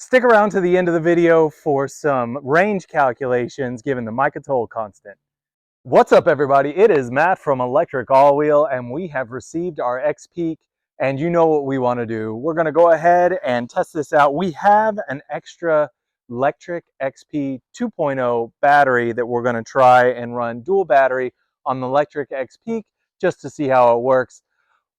Stick around to the end of the video for some range calculations given the microtole constant. What's up, everybody? It is Matt from Lectric All Wheel, and we have received our XPeak, and you know what we want to do. We're going to go ahead and test this out. We have an extra Lectric XP 2.0 battery that we're going to try and run dual battery on the Lectric XPeak just to see how it works.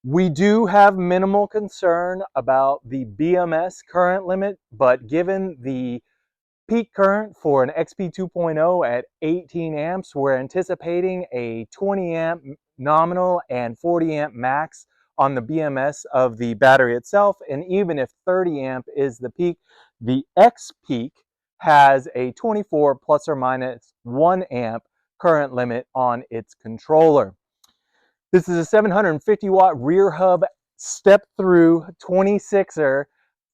We do have minimal concern about the BMS current limit, but given the peak current for an XP 2.0 at 18 amps, we're anticipating a 20 amp nominal and 40 amp max on the BMS of the battery itself. And even if 30 amp is the peak, the XPeak has a 24 plus or minus 1 amp current limit on its controller. This is a 750 watt rear hub step through 26er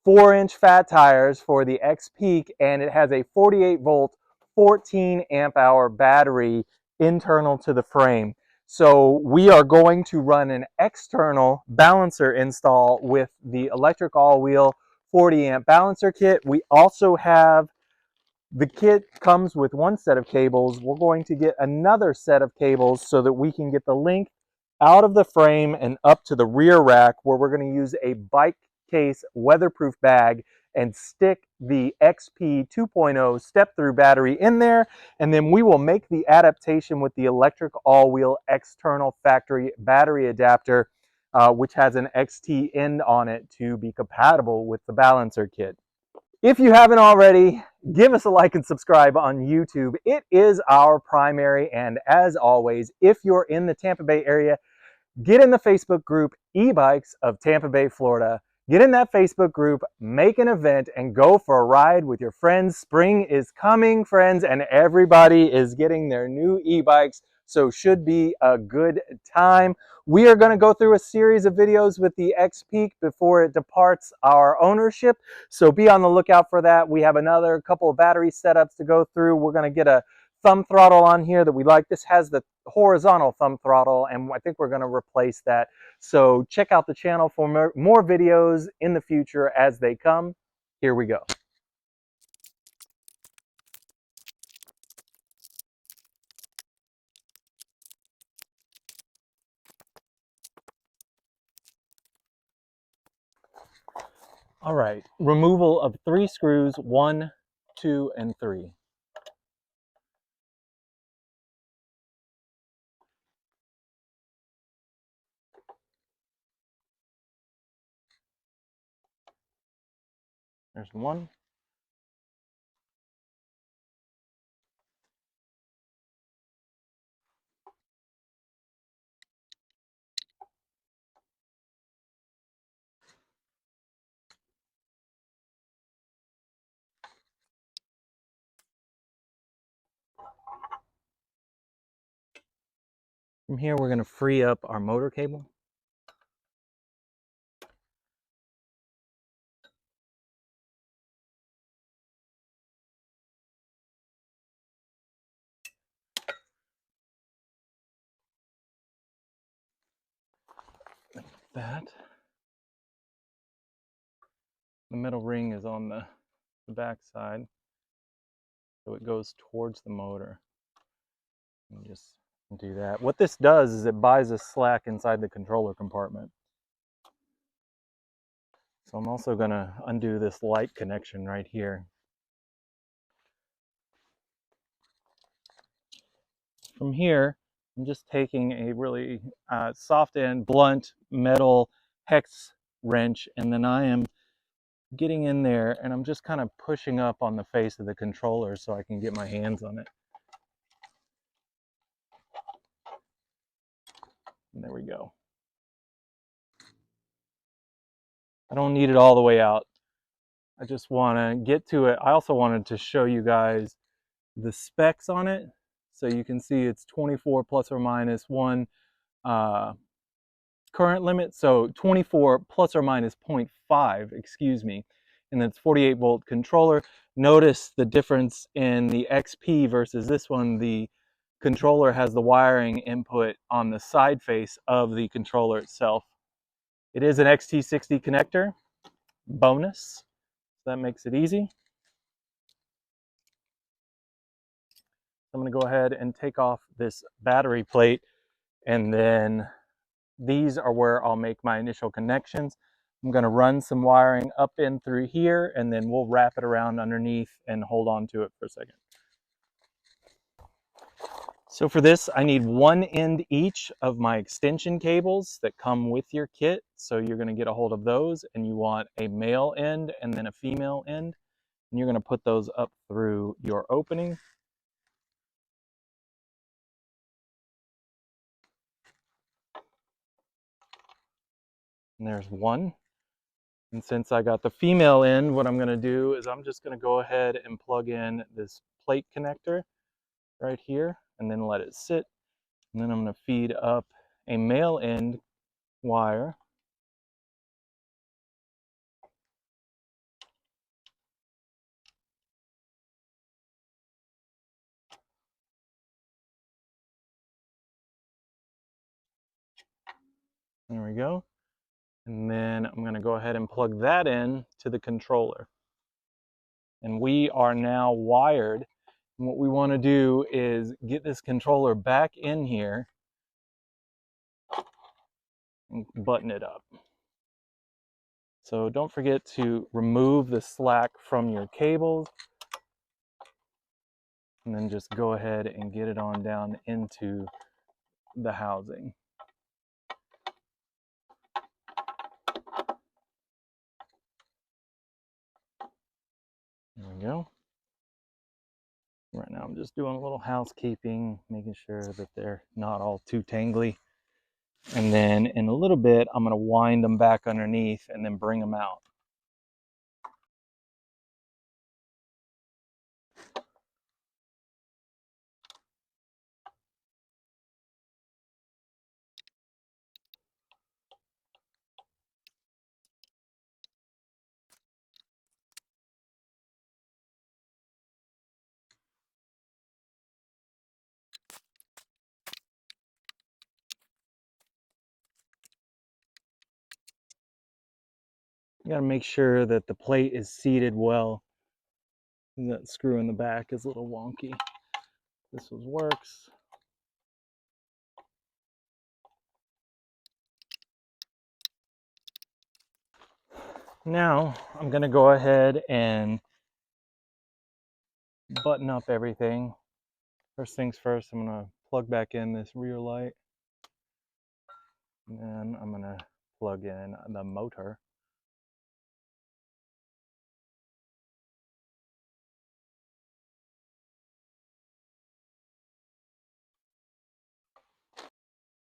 4-inch fat tires for the XPeak, and it has a 48 volt 14 amp hour battery internal to the frame. So we are going to run an external balancer install with the Lectric All Wheel 40 amp balancer kit. We also have the kit comes with one set of cables. We're going to get another set of cables so that we can get the link out of the frame and up to the rear rack, where we're going to use a bike case weatherproof bag and stick the XP 2.0 step-through battery in there, and then we will make the adaptation with the Lectric All Wheel external factory battery adapter, which has an XT end on it to be compatible with the balancer kit. If you haven't already, give us a like and subscribe on YouTube. It is our primary, and as always, if you're in the Tampa Bay area, get in the Facebook group E-Bikes of Tampa Bay, Florida. Get in that Facebook group, make an event, and go for a ride with your friends. Spring is coming, friends, and everybody is getting their new e-bikes, so should be a good time. We are going to go through a series of videos with the XPeak before it departs our ownership, so be on the lookout for that. We have another couple of battery setups to go through. We're going to get a thumb throttle on here that we like. This has the horizontal thumb throttle, and I think we're going to replace that. So check out the channel for more videos in the future as they come. Here we go. All right, removal of 3 screws, 1, 2, and 3. There's 1. From here, we're going to free up our motor cable. Like that. The middle ring is on the back side, so it goes towards the motor. And just do that. What this does is it buys us slack inside the controller compartment. So I'm also going to undo this light connection right here. From here, I'm just taking a really soft and blunt metal hex wrench, and then I am getting in there and I'm just kind of pushing up on the face of the controller so I can get my hands on it. And there we go. I don't need it all the way out. I just want to get to it. I also wanted to show you guys the specs on it. So you can see it's 24 plus or minus 1 current limit. So 24 plus or minus 0.5, excuse me. And that's 48 volt controller. Notice the difference in the XP versus this one. The controller has the wiring input on the side face of the controller itself. It is an XT60 connector, bonus. That makes it easy. I'm going to go ahead and take off this battery plate, and then these are where I'll make my initial connections. I'm going to run some wiring up in through here, and then we'll wrap it around underneath and hold on to it for a second. So for this, I need one end each of my extension cables that come with your kit. So you're going to get a hold of those, and you want a male end and then a female end. And you're going to put those up through your opening. And there's one. And since I got the female end, what I'm going to do is I'm just going to go ahead and plug in this plate connector right here and then let it sit. And then I'm going to feed up a male end wire. There we go. And then I'm going to go ahead and plug that in to the controller. And we are now wired. And what we want to do is get this controller back in here and button it up. So don't forget to remove the slack from your cables, and then just go ahead and get it on down into the housing. There we go. Right now I'm just doing a little housekeeping, making sure that they're not all too tangly. And then in a little bit, I'm going to wind them back underneath and then bring them out. You got to make sure that the plate is seated well. That screw in the back is a little wonky. This one works. Now I'm going to go ahead and button up everything. First things first, I'm going to plug back in this rear light. And then I'm going to plug in the motor.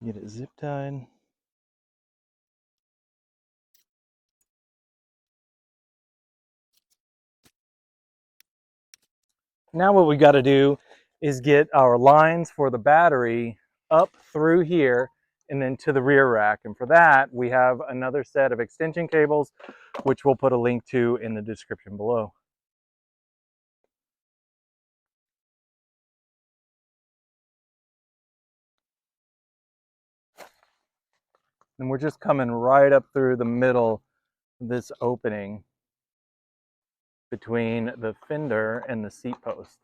Get it zip tied. Now what we got to do is get our lines for the battery up through here and then to the rear rack. And for that, we have another set of extension cables, which we'll put a link to in the description below. And we're just coming right up through the middle of this opening between the fender and the seat post.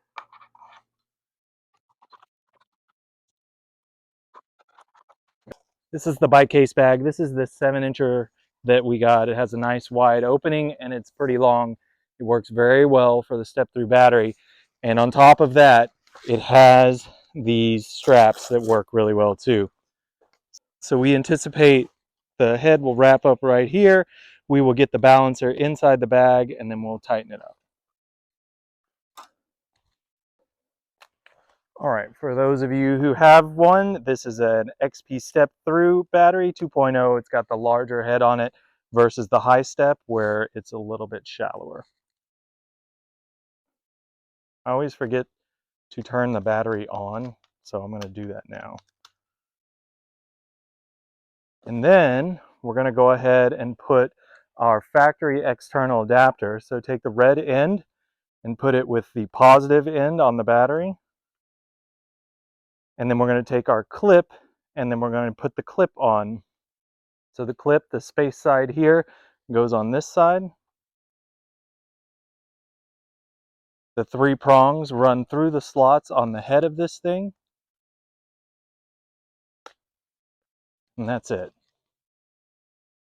This is the bike case bag. This is the 7-incher that we got. It has a nice wide opening and it's pretty long. It works very well for the step-through battery. And on top of that, it has these straps that work really well too. So we anticipate the head will wrap up right here. We will get the balancer inside the bag and then we'll tighten it up. All right, for those of you who have one, this is an XP step through battery 2.0. It's got the larger head on it versus the high step where it's a little bit shallower. I always forget to turn the battery on, so I'm going to do that now. And then we're going to go ahead and put our factory external adapter. So take the red end and put it with the positive end on the battery. And then we're going to take our clip and then we're going to put the clip on. So the clip, the space side here, goes on this side. The 3 prongs run through the slots on the head of this thing, and that's it.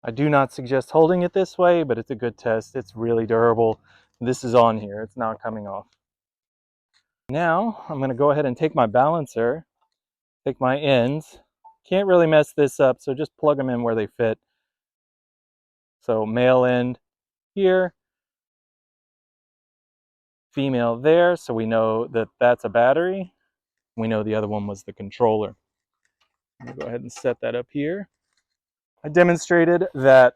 I do not suggest holding it this way, but it's a good test. It's really durable. This is on here, it's not coming off. Now I'm going to go ahead and take my balancer, take my ends. Can't really mess this up, so just plug them in where they fit. So male end here, female there, so we know that that's a battery. We know the other one was the controller. I'm going to go ahead and set that up here. I demonstrated that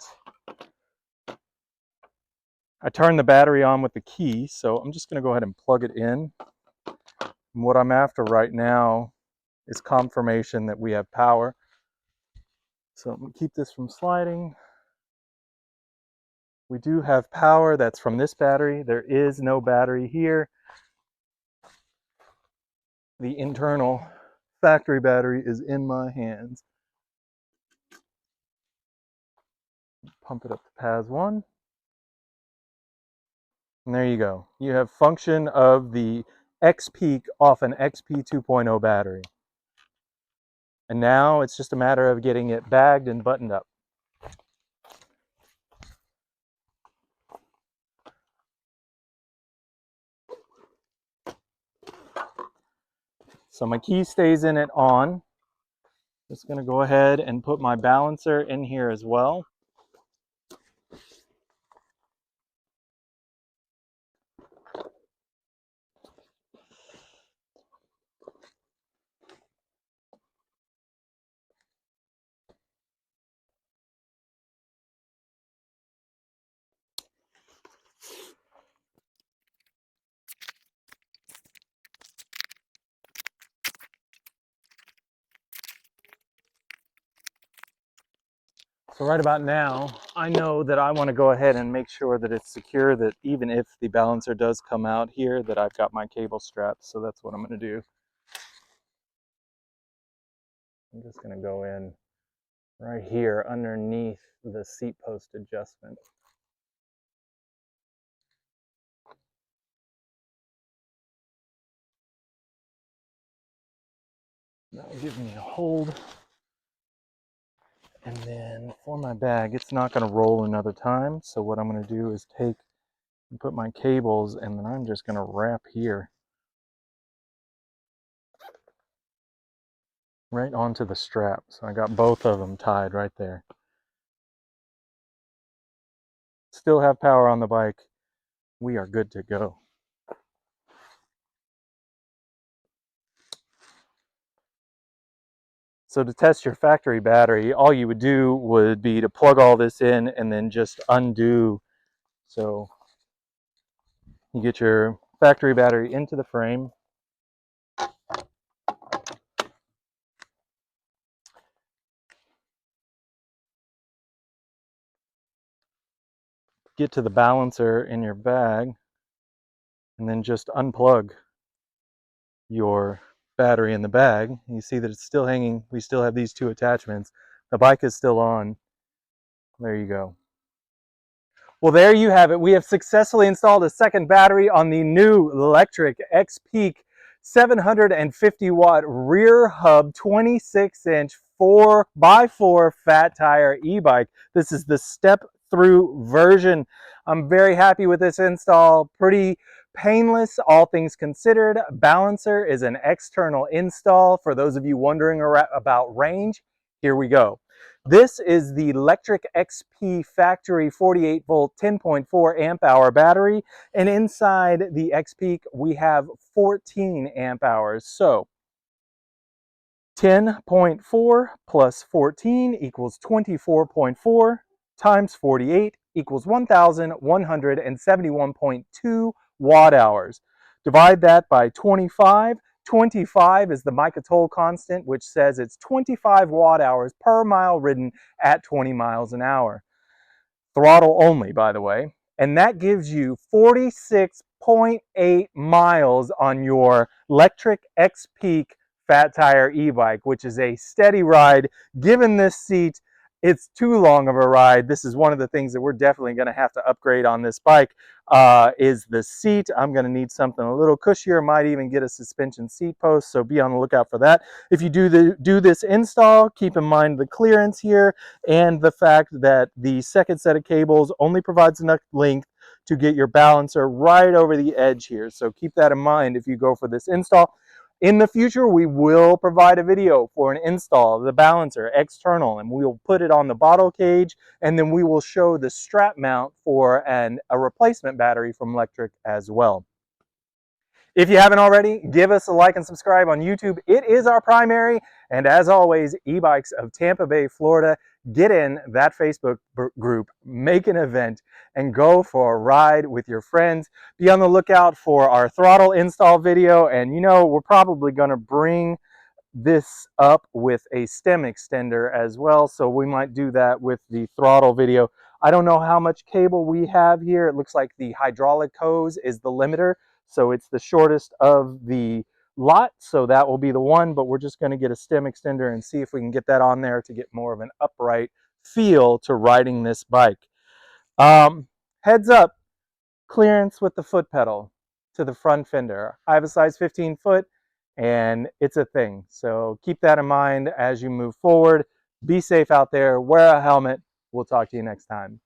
I turned the battery on with the key, so I'm just going to go ahead and plug it in. And what I'm after right now is confirmation that we have power. So I'm going to keep this from sliding. We do have power. That's from this battery. There is no battery here. The internal factory battery is in my hands. Pump it up to PAS 1. And there you go. You have function of the XPeak off an XP2.0 battery. And now it's just a matter of getting it bagged and buttoned up. So my key stays in it on. Just going to go ahead and put my balancer in here as well. So right about now, I know that I want to go ahead and make sure that it's secure, that even if the balancer does come out here, that I've got my cable strapped. So that's what I'm going to do. I'm just going to go in right here underneath the seat post adjustment. That'll give me a hold. And then for my bag, it's not going to roll another time. So what I'm going to do is take and put my cables, and then I'm just going to wrap here right onto the strap. So I got both of them tied right there. Still have power on the bike. We are good to go. So to test your factory battery, all you would do would be to plug all this in and then just undo. So you get your factory battery into the frame. Get to the balancer in your bag and then just unplug your battery in the bag. You see that it's still hanging. We still have these 2 attachments. The bike is still on. There you go. Well, there you have it. We have successfully installed a second battery on the new Lectric XPeak 750 watt rear hub 26-inch 4x4 fat tire e-bike. This is the step through version. I'm very happy with this install. Pretty painless, all things considered. Balancer is an external install. For those of you wondering about range, here we go. This is the Lectric XP factory 48 volt 10.4 amp hour battery, and inside the XPeak we have 14 amp hours. So 10.4 plus 14 equals 24.4 times 48 equals 1,171.2 watt hours. Divide that by 25. 25 is the Mica toll constant, which says it's 25 watt hours per mile ridden at 20 miles an hour. Throttle only, by the way. And that gives you 46.8 miles on your Lectric XPeak fat tire e-bike, which is a steady ride given this seat it's too long of a ride. This is one of the things that we're definitely going to have to upgrade on this bike, is the seat. I'm going to need something a little cushier, might even get a suspension seat post, so be on the lookout for that. If you do this install, keep in mind the clearance here and the fact that the second set of cables only provides enough length to get your balancer right over the edge here. So keep that in mind if you go for this install. In the future, we will provide a video for an install of the balancer external, and we will put it on the bottle cage, and then we will show the strap mount for a replacement battery from Lectric as well. If you haven't already, give us a like and subscribe on YouTube. It is our primary, and as always, e-bikes of Tampa Bay, Florida. Get in that Facebook group, make an event, and go for a ride with your friends. Be on the lookout for our throttle install video, and we're probably going to bring this up with a stem extender as well, so we might do that with the throttle video. I don't know how much cable we have here. It looks like the hydraulic hose is the limiter, so it's the shortest of the lot, so that will be the one, but we're just going to get a stem extender and see if we can get that on there to get more of an upright feel to riding this bike. Heads up, clearance with the foot pedal to the front fender. I have a size 15 foot, and it's a thing. So keep that in mind as you move forward. Be safe out there, wear a helmet. We'll talk to you next time.